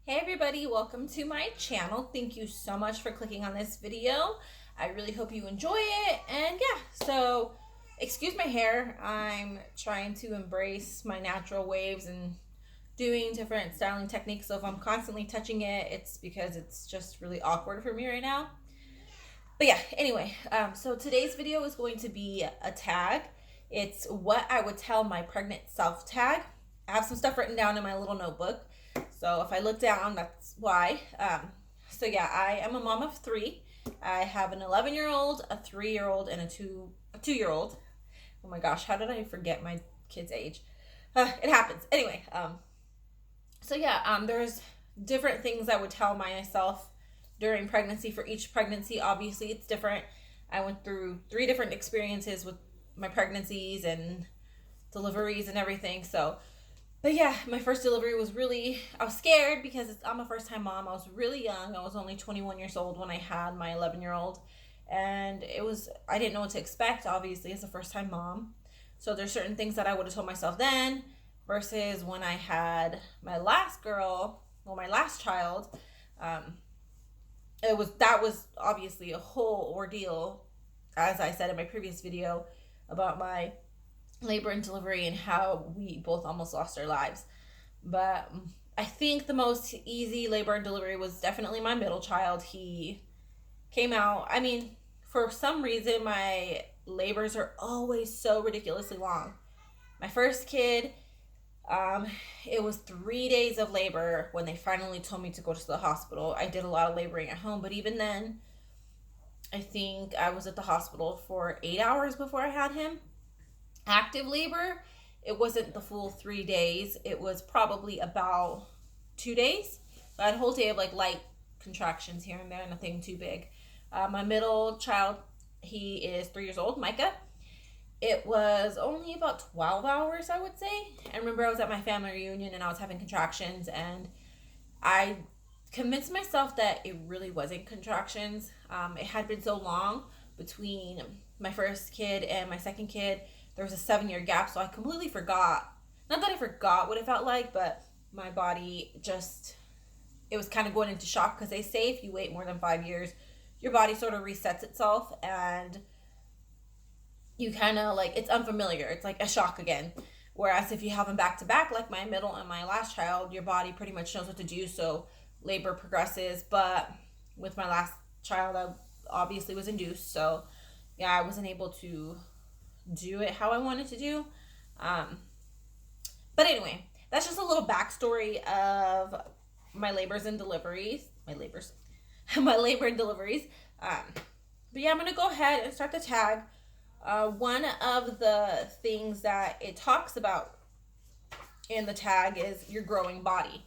Hey everybody, welcome to my channel. Thank you so much for clicking on this video. I really hope you enjoy it. And yeah, so excuse my hair. I'm trying to embrace my natural waves and doing different styling techniques. So if I'm constantly touching it, it's because it's just really awkward for me right now. But yeah, anyway, so today's video is going to be a tag. It's what I would tell my pregnant self tag. I have some stuff written down in my little notebook. So if I look down, that's why. So yeah, I am a mom of three. I have an 11-year-old, a 3-year-old, and a 2-year-old. Oh my gosh, how did I forget my kid's age? It happens. Anyway, so yeah, there's different things I would tell myself during pregnancy. For each pregnancy, obviously it's different. I went through 3 different experiences with my pregnancies and deliveries and everything. So, but yeah, my first delivery was I was scared because I'm a first time mom. I was really young. I was only 21 years old when I had my 11-year-old. And I didn't know what to expect, obviously, as a first time mom. So there's certain things that I would have told myself then versus when I had my last child. Um, that was obviously a whole ordeal, as I said in my previous video about my labor and delivery and how we both almost lost our lives. But I think the most easy labor and delivery was definitely my middle child. He came out, for some reason my labors are always so ridiculously long. My first kid, it was 3 days of labor when they finally told me to go to the hospital. I did a lot of laboring at home, but even then, I think I was at the hospital for 8 hours before I had him. Active labor, it wasn't the full 3 days. It was probably about 2 days. I had a whole day of like light contractions here and there, nothing too big. My middle child, he is 3 years old, Micah. It was only about 12 hours, I would say. I remember I was at my family reunion and I was having contractions, and I convinced myself that it really wasn't contractions. It had been so long between my first kid and my second kid. There was a 7-year gap, so I completely forgot. Not that I forgot what it felt like, but my body it was kind of going into shock, because they say if you wait more than 5 years, your body sort of resets itself and you kind of like, it's unfamiliar. It's like a shock again. Whereas if you have them back to back, like my middle and my last child, your body pretty much knows what to do. So labor progresses. But with my last child, I obviously was induced. So yeah, I wasn't able to do it how I wanted to do. But anyway, that's just a little backstory of my labors and deliveries. My labor and deliveries. But yeah, I'm going to go ahead and start the tag. One of the things that it talks about in the tag is your growing body.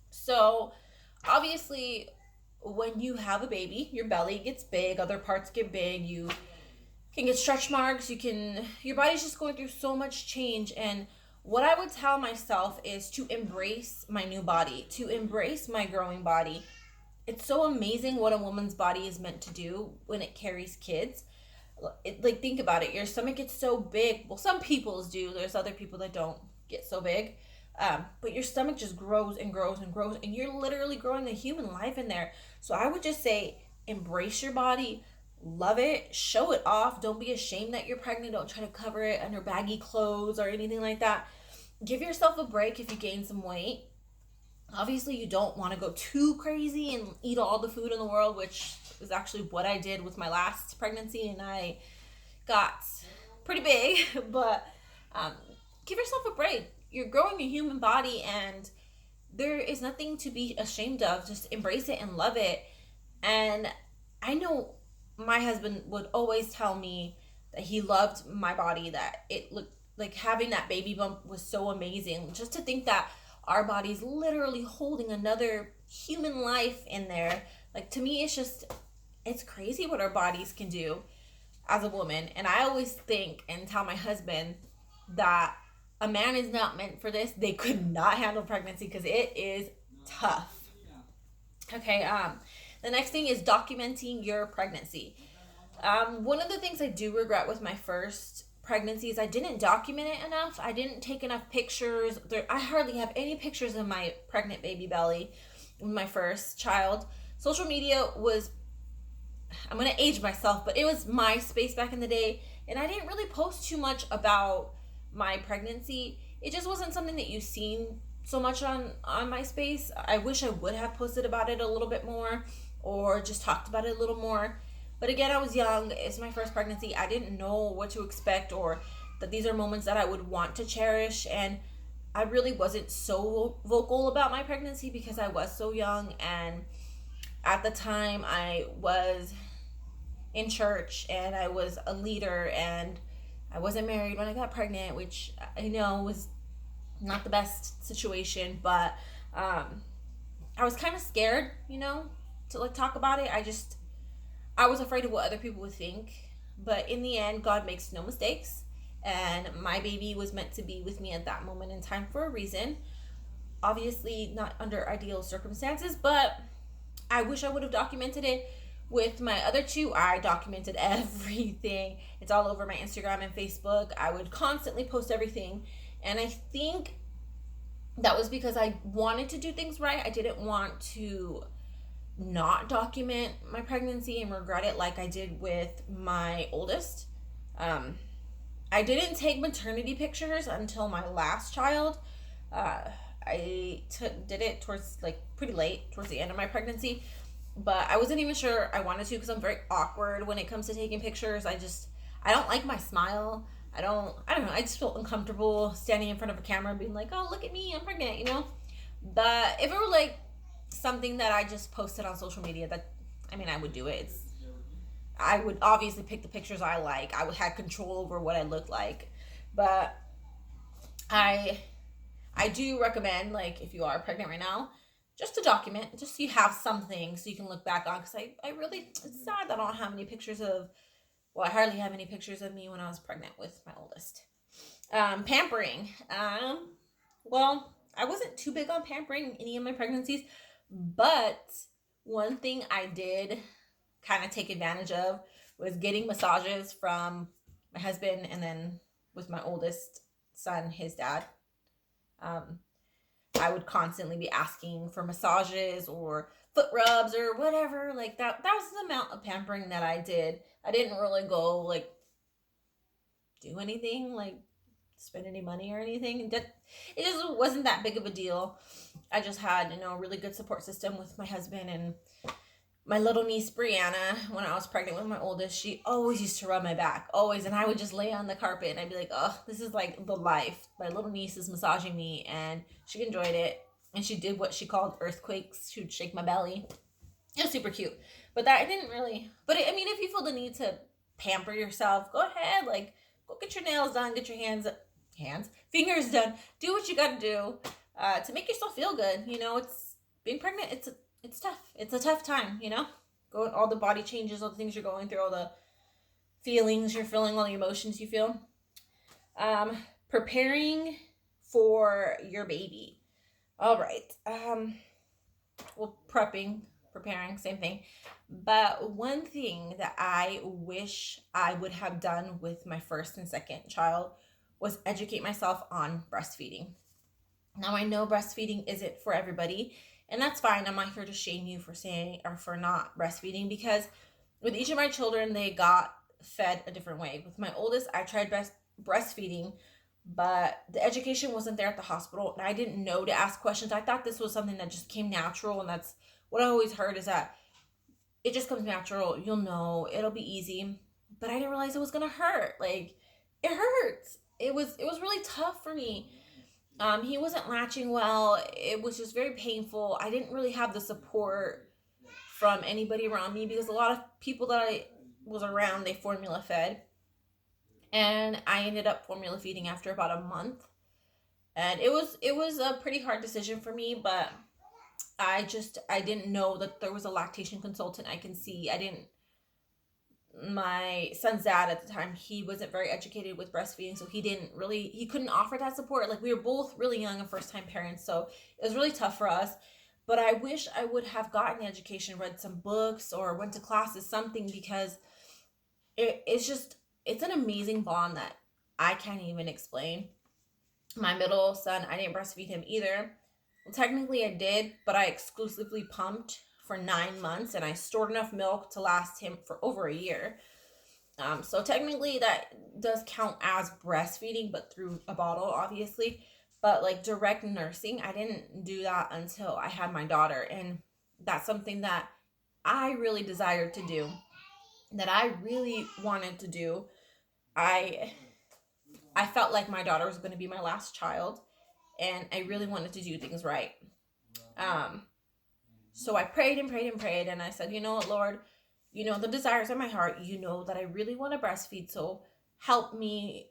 So obviously, when you have a baby, your belly gets big, other parts get big, you can get stretch marks, your body's just going through so much change. And what I would tell myself is to embrace my new body, to embrace my growing body. It's so amazing what a woman's body is meant to do when it carries kids. Think about it. Your stomach gets so big. Well, some people's do. There's other people that don't get so big. But your stomach just grows and grows and grows, and you're literally growing a human life in there. So I would just say, embrace your body, love it, show it off. Don't be ashamed that you're pregnant. Don't try to cover it under baggy clothes or anything like that. Give yourself a break if you gain some weight. Obviously, you don't want to go too crazy and eat all the food in the world, which is actually what I did with my last pregnancy, and I got pretty big. But give yourself a break. You're growing a human body, and there is nothing to be ashamed of. Just embrace it and love it. And I know my husband would always tell me that he loved my body, that it looked like having that baby bump was so amazing. Just to think that our body's literally holding another human life in there. Like, to me, it's crazy what our bodies can do as a woman. And I always think and tell my husband that a man is not meant for this. They could not handle pregnancy because it is tough. Okay, the next thing is documenting your pregnancy. One of the things I do regret with my first pregnancy is I didn't document it enough. I didn't take enough pictures. I hardly have any pictures of my pregnant baby belly with my first child. Social media was, I'm going to age myself, but it was MySpace back in the day. And I didn't really post too much about my pregnancy. It just wasn't something that you've seen so much on MySpace. I wish I would have posted about it a little bit more or just talked about it a little more. But again, I was young. It's my first pregnancy. I didn't know what to expect or that these are moments that I would want to cherish. And I really wasn't so vocal about my pregnancy because I was so young. And at the time, I was in church and I was a leader and I wasn't married when I got pregnant, which I know was not the best situation. But I was kind of scared, to like talk about it. I was afraid of what other people would think. But in the end, God makes no mistakes. And my baby was meant to be with me at that moment in time for a reason. Obviously, not under ideal circumstances, but I wish I would have documented it. With my other two, I documented everything. It's all over my Instagram and Facebook. I would constantly post everything. And I think that was because I wanted to do things right. I didn't want to not document my pregnancy and regret it like I did with my oldest. I didn't take maternity pictures until my last child. I did it towards pretty late, towards the end of my pregnancy, but I wasn't even sure I wanted to because I'm very awkward when it comes to taking pictures. I don't like my smile. I don't know. I just feel uncomfortable standing in front of a camera being like, oh, look at me, I'm pregnant, But if it were something that I just posted on social media, I would do it. I would obviously pick the pictures I like. I would have control over what I looked like. But I do recommend, if you are pregnant right now, just to document, just so you have something so you can look back on. Because I really, it's sad that I don't have any pictures of, I hardly have any pictures of me when I was pregnant with my oldest. Pampering. I wasn't too big on pampering any of my pregnancies. But one thing I did kind of take advantage of was getting massages from my husband, and then with my oldest son, his dad. I would constantly be asking for massages or foot rubs or whatever. That was the amount of pampering that I did. I didn't really go do anything, spend any money or anything. It just wasn't that big of a deal. I just had, a really good support system with my husband and my little niece, Brianna. When I was pregnant with my oldest, she always used to rub my back, always. And I would just lay on the carpet and I'd be like, oh, this is the life. My little niece is massaging me and she enjoyed it. And she did what she called earthquakes. She would shake my belly. It was super cute. But that I didn't really, if you feel the need to pamper yourself, go ahead. Go get your nails done, get your fingers done. Do what you got to do to make yourself feel good. It's being pregnant. It's tough. It's a tough time. Go all the body changes, all the things you're going through, all the feelings you're feeling, all the emotions you feel. Preparing for your baby. All right. Preparing, same thing. But one thing that I wish I would have done with my first and second child was educate myself on breastfeeding. Now, I know breastfeeding isn't for everybody, and that's fine. I'm not here to shame you for saying or for not breastfeeding, because with each of my children, they got fed a different way. With my oldest, I tried breastfeeding, but the education wasn't there at the hospital, and I didn't know to ask questions. I thought this was something that just came natural, and that's what I always heard, is that it just comes natural. You'll know. It'll be easy. But I didn't realize it was going to hurt. It hurts. It was really tough for me. He wasn't latching well. It was just very painful. I didn't really have the support from anybody around me because a lot of people that I was around, they formula fed. And I ended up formula feeding after about a month. And it was a pretty hard decision for me, but I didn't know that there was a lactation consultant I can see. My son's dad at the time, he wasn't very educated with breastfeeding, so he couldn't offer that support. We were both really young and first time parents, so it was really tough for us. But I wish I would have gotten the education, read some books or went to classes, something, because it's an amazing bond that I can't even explain. My middle son, I didn't breastfeed him either. Well, technically I did, but I exclusively pumped for 9 months, and I stored enough milk to last him for over a year. So technically that does count as breastfeeding, but through a bottle, obviously. But like direct nursing, I didn't do that until I had my daughter. And that's something that I really desired to do, that I really wanted to do. I I felt like my daughter was going to be my last child, and I really wanted to do things right. Um, so I prayed and prayed and prayed, and I said, you know what, Lord, you know the desires of my heart. You know that I really want to breastfeed, so help me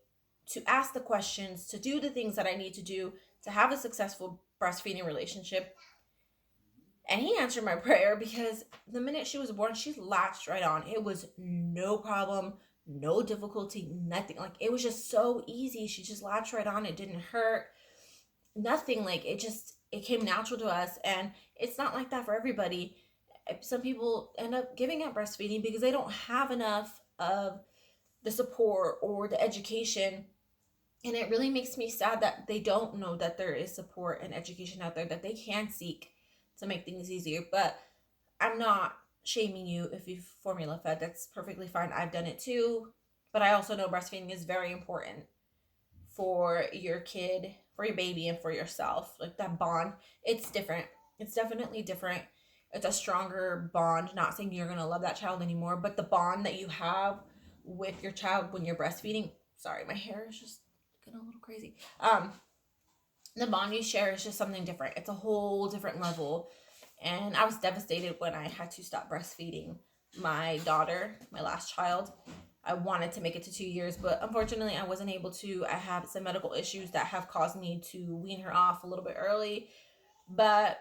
to ask the questions, to do the things that I need to do to have a successful breastfeeding relationship. And he answered my prayer, because the minute she was born, she latched right on. It was no problem, no difficulty, nothing. Like, it was just so easy. She just latched right on. It didn't hurt, nothing. Like, it came natural to us. And it's not like that for everybody. Some people end up giving up breastfeeding because they don't have enough of the support or the education. And it really makes me sad that they don't know that there is support and education out there that they can seek to make things easier. But I'm not shaming you if you've formula fed. That's perfectly fine. I've done it too. But I also know breastfeeding is very important for your kid, for your baby, and for yourself. Like, that bond, it's different. It's definitely different. It's a stronger bond. Not saying you're going to love that child anymore, but the bond that you have with your child when you're breastfeeding. Sorry, my hair is just getting a little crazy. The bond you share is just something different. It's a whole different level. And I was devastated when I had to stop breastfeeding my daughter, my last child. I wanted to make it to 2 years, but unfortunately I wasn't able to. I have some medical issues that have caused me to wean her off a little bit early. But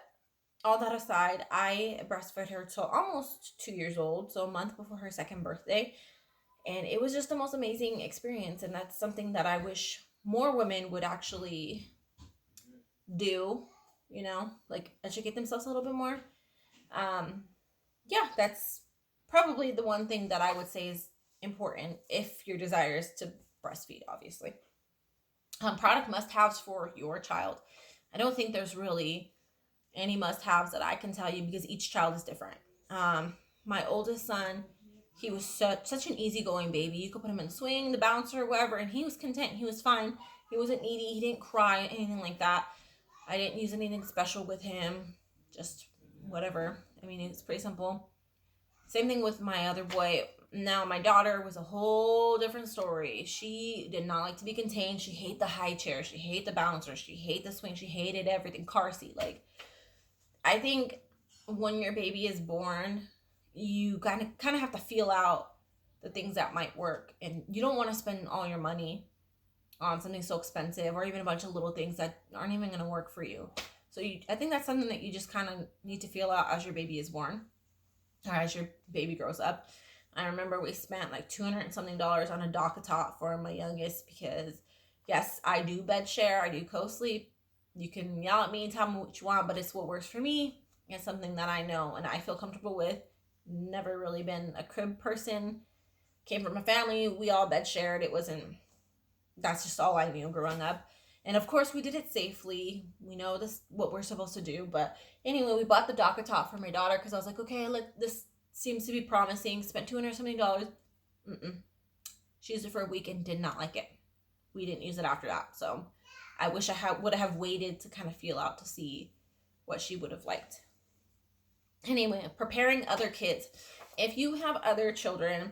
all that aside, I breastfed her till almost 2 years old, so a month before her second birthday. And it was just the most amazing experience. And that's something that I wish more women would actually do, like educate themselves a little bit more. Um, yeah, that's probably the one thing that I would say is important if your desire is to breastfeed, obviously. Product must haves for your child. I don't think there's really any must haves that I can tell you, because each child is different. My oldest son, he was such an easygoing baby. You could put him in the swing, the bouncer, whatever, and he was content. He was fine. He wasn't needy. He didn't cry, anything like that. I didn't use anything special with him. Just whatever. I mean, it's pretty simple. Same thing with my other boy. Now, my daughter was a whole different story. She did not like to be contained. She hated the high chair. She hated the bouncer. She hated the swing. She hated everything. Car seat. Like, I think when your baby is born, you kind of have to feel out the things that might work. And you don't want to spend all your money on something so expensive, or even a bunch of little things that aren't even going to work for you. So I think that's something that you just kind of need to feel out as your baby is born, or as your baby grows up. I remember we spent like $200 and something on a DockATot for my youngest, because yes, I do bed share, I do co-sleep. You can yell at me and tell me what you want, but it's what works for me. It's something that I know and I feel comfortable with. Never really been a crib person. Came from a family, we all bed shared. That's just all I knew growing up. And of course, we did it safely. We know this what we're supposed to do. But anyway, we bought the DockATot for my daughter because I was like, okay, this seems to be promising. Spent $200 something. She used it for a week and did not like it. We didn't use it after that. So I wish I would have waited to kind of feel out to see what she would have liked. Anyway, preparing other kids. If you have other children,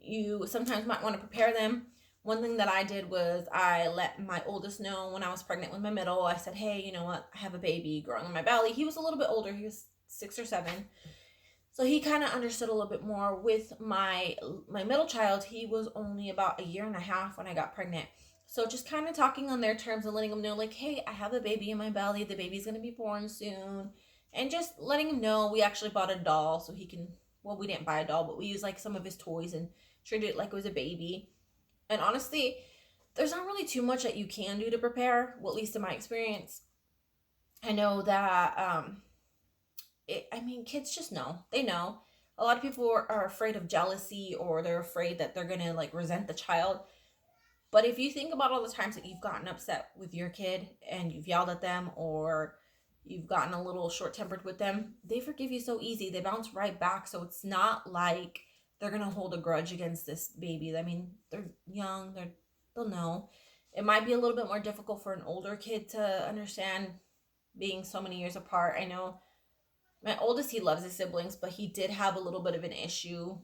you sometimes might want to prepare them. One thing that I did was I let my oldest know when I was pregnant with my middle. I said, hey, you know what? I have a baby growing in my belly. He was a little bit older. He was 6 or 7. So he kind of understood a little bit more. With my middle child, he was only about a year and a half when I got pregnant. So just kind of talking on their terms and letting them know, like, hey, I have a baby in my belly. The baby's going to be born soon. And just letting him know we actually bought a doll so he can, well, we didn't buy a doll, but we used like some of his toys and treated it like it was a baby. And honestly, there's not really too much that you can do to prepare, well, at least in my experience. I know that, kids just know. They know. A lot of people are afraid of jealousy, or they're afraid that they're going to, like, resent the child. But if you think about all the times that you've gotten upset with your kid and you've yelled at them, or you've gotten a little short-tempered with them, they forgive you so easy. They bounce right back. So it's not like they're going to hold a grudge against this baby. I mean, they're young, they'll know. It might be a little bit more difficult for an older kid to understand being so many years apart. I know my oldest, he loves his siblings, but he did have a little bit of an issue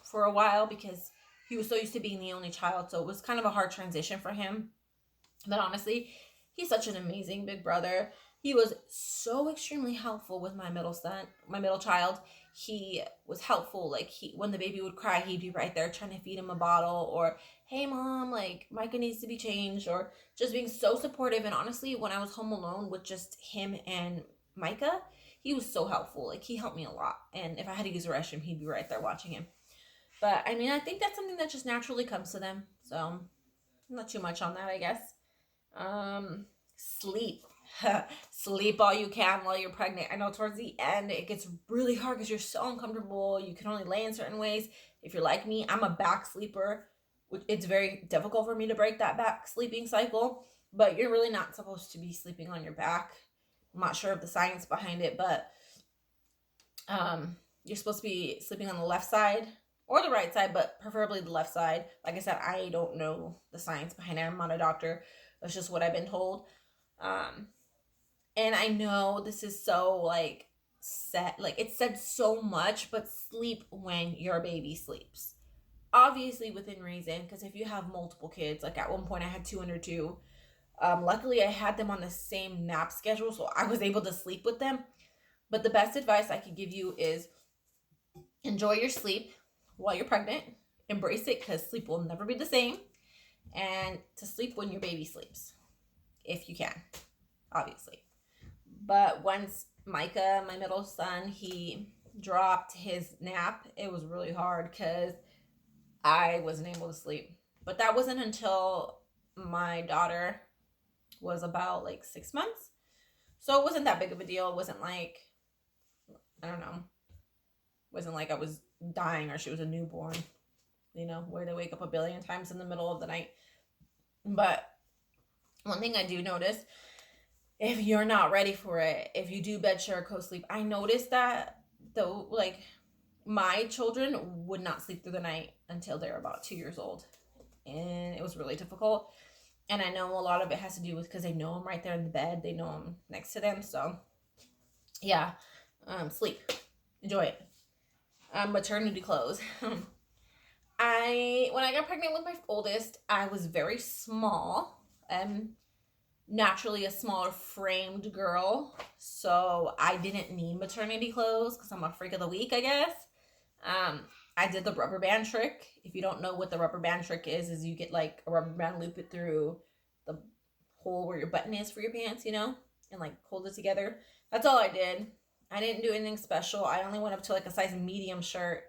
for a while because he was so used to being the only child. So it was kind of a hard transition for him. But honestly, he's such an amazing big brother. He was so extremely helpful with my middle child. He was helpful. Like, when the baby would cry, he'd be right there trying to feed him a bottle, or, hey mom, like Micah needs to be changed, or just being so supportive. And honestly, when I was home alone with just him and Micah, he was so helpful. Like, he helped me a lot. And if I had to use the restroom, he'd be right there watching him. But I mean, I think that's something that just naturally comes to them. So not too much on that, I guess. Sleep. Sleep all you can while you're pregnant. I know towards the end it gets really hard because you're so uncomfortable. You can only lay in certain ways. If you're like me, I'm a back sleeper. It's very difficult for me to break that back sleeping cycle. But you're really not supposed to be sleeping on your back. I'm not sure of the science behind it, but you're supposed to be sleeping on the left side or the right side, but preferably the left side. Like I said, I don't know the science behind it. I'm not a doctor. That's just what I've been told. And I know this is so like set, like it's said so much, but sleep when your baby sleeps. Obviously within reason, because if you have multiple kids, like at one point I had 2 under 2. Luckily I had them on the same nap schedule, so I was able to sleep with them. But the best advice I could give you is enjoy your sleep while you're pregnant. Embrace it, because sleep will never be the same. And to sleep when your baby sleeps, if you can, obviously. But once Micah, my middle son, he dropped his nap, it was really hard because I wasn't able to sleep. But that wasn't until my daughter was about like 6 months. So it wasn't that big of a deal. It wasn't like, I don't know, it wasn't like I was dying or she was a newborn, you know, where they wake up a billion times in the middle of the night. But one thing I do notice, if you're not ready for it, if you do bed share or co-sleep, I noticed that though, like my children would not sleep through the night until they're about 2 years old. And it was really difficult. And I know a lot of it has to do with because they know I'm right there in the bed. They know I'm next to them. So yeah, sleep. Enjoy it. Maternity clothes. When I got pregnant with my oldest, I was very small. Naturally a smaller framed girl, so I didn't need maternity clothes because I'm a freak of the week, I guess. I did the rubber band trick. If you don't know what the rubber band trick is you get like a rubber band, loop it through the hole where your button is for your pants, you know, and like hold it together. That's all I did. I didn't do anything special. I only went up to like a size medium shirt.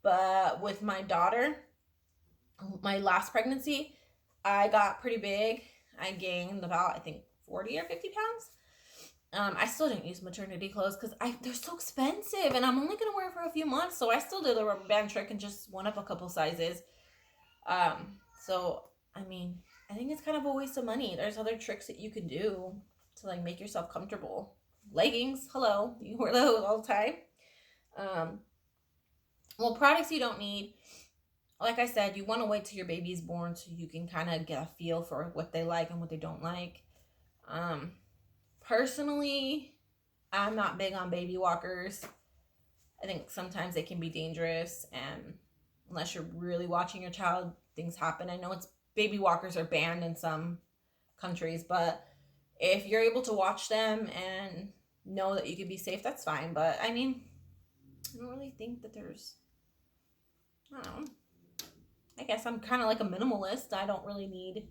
But with my daughter, my last pregnancy, I got pretty big. I gained about, I think, 40 or 50 pounds. I still didn't use maternity clothes because they're so expensive and I'm only going to wear it for a few months. So I still did the rubber band trick and just went up a couple sizes. So, I mean, I think it's kind of a waste of money. There's other tricks that you can do to like make yourself comfortable. Leggings, hello, you wear those all the time. Well, products you don't need. Like I said, you want to wait till your baby's born so you can kind of get a feel for what they like and what they don't like. Personally, I'm not big on baby walkers. I think sometimes they can be dangerous, and unless you're really watching your child, things happen. I know baby walkers are banned in some countries, but if you're able to watch them and know that you can be safe, that's fine. But I mean, I don't really think that there's, I don't know. I guess I'm kind of like a minimalist. I don't really need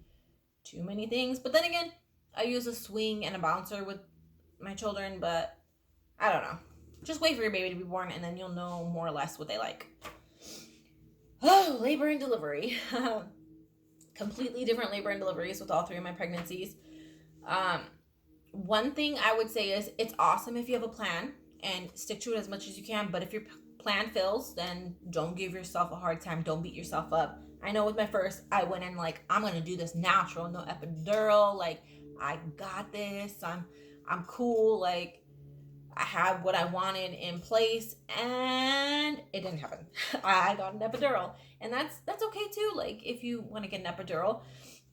too many things. But then again, I use a swing and a bouncer with my children, but I don't know. Just wait for your baby to be born and then you'll know more or less what they like. Oh, labor and delivery. Completely different labor and deliveries with all 3 of my pregnancies. One thing I would say is it's awesome if you have a plan and stick to it as much as you can. But if your plan fails, then don't give yourself a hard time. Don't beat yourself up. I know with my first, I went in like, I'm gonna do this natural, no epidural. Like, I got this. I'm cool. Like, I had what I wanted in place, and it didn't happen. I got an epidural, and that's okay too. Like, if you want to get an epidural,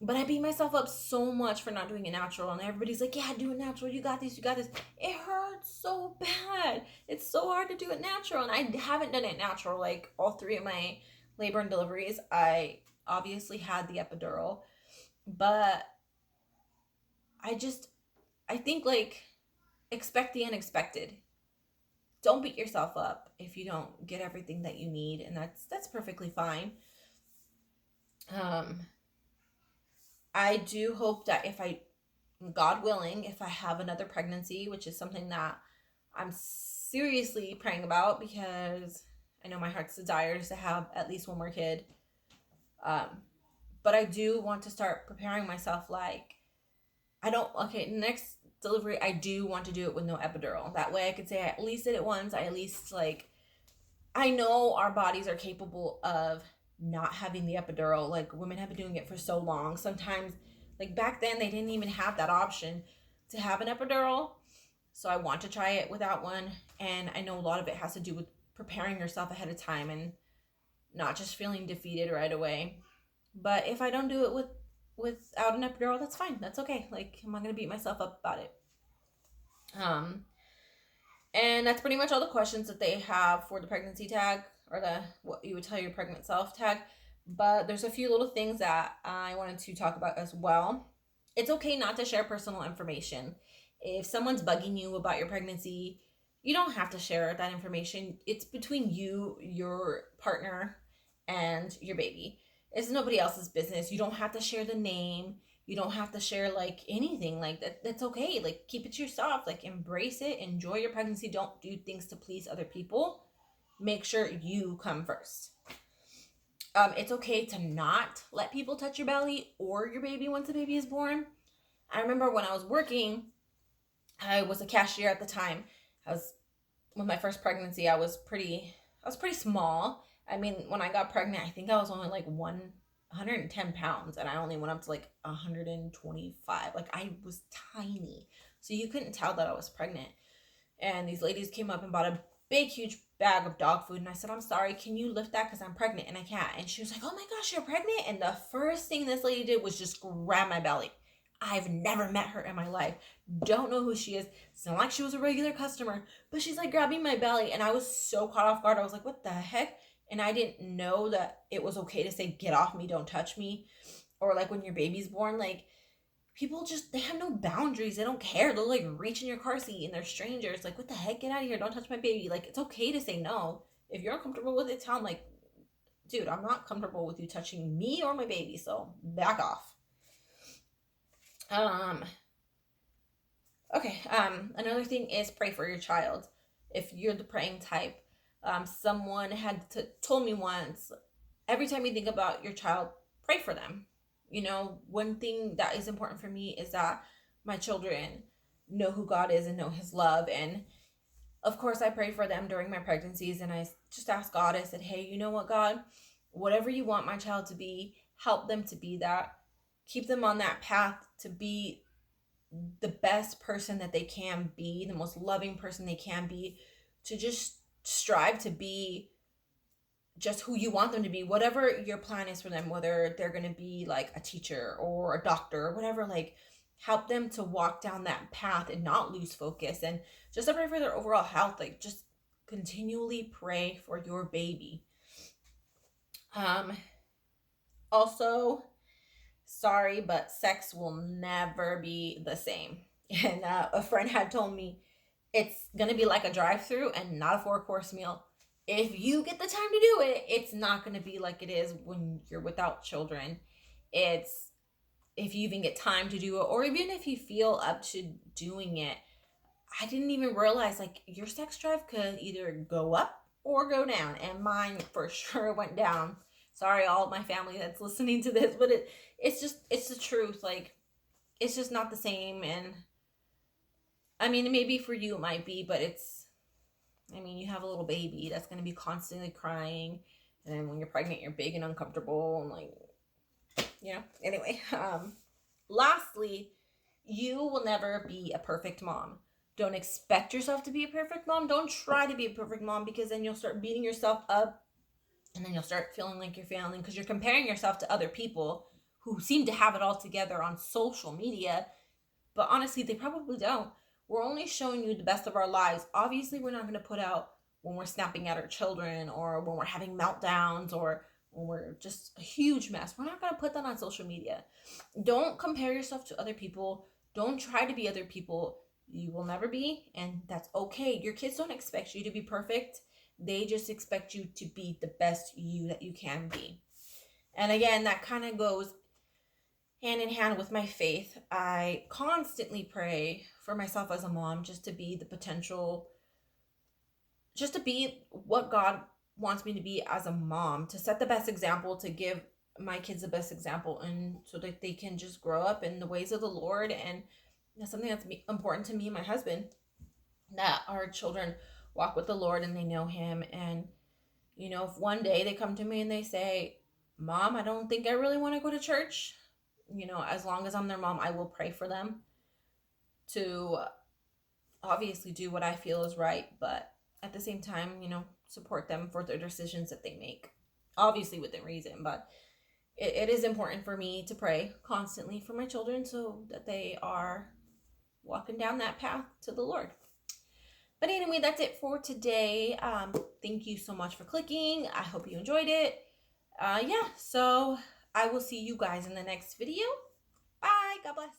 but I beat myself up so much for not doing it natural, and everybody's like, "Yeah, do it natural. You got this. You got this." It hurts so bad. It's so hard to do it natural, and I haven't done it natural. Like all three of my labor and deliveries, I obviously had the epidural, but I just I think like expect the unexpected. Don't beat yourself up if you don't get everything that you need, and that's perfectly fine. um I do hope that if I, God willing, if I have another pregnancy, which is something that I'm seriously praying about, because I know my heart's desire is to have at least one more kid. um but I do want to start preparing myself. Like, I don't, okay, next delivery I do want to do it with no epidural. That way I could say I at least did it once. I at least, like, I know our bodies are capable of not having the epidural. Like, women have been doing it for so long. Sometimes, like back then, they didn't even have that option to have an epidural. So I want to try it without one. And I know a lot of it has to do with preparing yourself ahead of time and not just feeling defeated right away. But if I don't do it without an epidural, that's fine. That's okay. Like, I'm not gonna beat myself up about it. Um, And that's pretty much all the questions that they have for the pregnancy tag, or the what you would tell your pregnant self tag. But there's a few little things that I wanted to talk about as well. It's okay not to share personal information. If someone's bugging you about your pregnancy, you don't have to share that information. It's between you, your partner, and your baby. It's nobody else's business. You don't have to share the name. You don't have to share like anything like that. That's okay. Like, keep it to yourself. Like, embrace it. Enjoy your pregnancy. Don't do things to please other people. Make sure you come first. It's okay to not let people touch your belly or your baby once the baby is born. I remember when I was working, I was a cashier at the time. I was with my first pregnancy. I was pretty small. I mean, when I got pregnant, I think I was only like 110 pounds, and I only went up to like 125. Like, I was tiny, so you couldn't tell that I was pregnant. And these ladies came up and bought a big, huge bag of dog food, and I said, "I'm sorry, can you lift that, because I'm pregnant and I can't." And she was like, "Oh my gosh, you're pregnant?" And the first thing this lady did was just grab my belly. I've never met her in my life. Don't know who she is. It's not like she was a regular customer, but she's like grabbing my belly, and I was so caught off guard. I was like, "What the heck?" And I didn't know that it was okay to say, "Get off me, don't touch me." Or like when your baby's born, like, people just, they have no boundaries. They don't care. They'll like reach in your car seat, and they're strangers. Like, what the heck? Get out of here. Don't touch my baby. Like, it's okay to say no. If you're uncomfortable with it, tell them, like, "Dude, I'm not comfortable with you touching me or my baby, so back off." Um, okay. Another thing is pray for your child. If you're the praying type, someone had told me once, every time you think about your child, pray for them. One thing that is important for me is that my children know who God is and know His love. And of course, I pray for them during my pregnancies, and I just ask God, I said, "Hey, you know what, God? Whatever you want my child to be, help them to be that. Keep them on that path to be the best person that they can be, the most loving person they can be, to just strive to be just who you want them to be, whatever your plan is for them, whether they're going to be like a teacher or a doctor or whatever. Like, help them to walk down that path and not lose focus, and just to pray for their overall health. Like, just continually pray for your baby. um Also, sorry, but sex will never be the same. And a friend had told me it's gonna be like a drive-through and not a four-course meal. If you get the time to do it, it's not gonna be like it is when you're without children. It's, if you even get time to do it, or even if you feel up to doing it. I didn't even realize, like, your sex drive could either go up or go down, and mine for sure went down. Sorry, all of my family that's listening to this, but it's the truth. Like, it's just not the same. And I mean, maybe for you it might be, but I mean, you have a little baby that's going to be constantly crying. And then when you're pregnant, you're big and uncomfortable and like, anyway. Lastly, you will never be a perfect mom. Don't expect yourself to be a perfect mom. Don't try to be a perfect mom, because then you'll start beating yourself up, and then you'll start feeling like you're failing because you're comparing yourself to other people who seem to have it all together on social media, but honestly, they probably don't. We're only showing you the best of our lives. Obviously, we're not going to put out when we're snapping at our children, or when we're having meltdowns, or when we're just a huge mess. We're not going to put that on social media. Don't compare yourself to other people. Don't try to be other people. You will never be, and that's okay. Your kids don't expect you to be perfect. They just expect you to be the best you that you can be. And again, that kind of goes hand in hand with my faith. I constantly pray for myself as a mom, just to be the potential, just to be what God wants me to be as a mom, to set the best example, to give my kids the best example, and so that they can just grow up in the ways of the Lord. And that's something that's important to me and my husband, that our children walk with the Lord and they know him. And if one day they come to me and they say, Mom, I don't think I really want to go to church, as long as I'm their mom, I will pray for them to obviously do what I feel is right, but at the same time, support them for their decisions that they make. Obviously within reason, but it is important for me to pray constantly for my children so that they are walking down that path to the Lord. But anyway, that's it for today. Thank you so much for clicking. I hope you enjoyed it. So I will see you guys in the next video. Bye. God bless.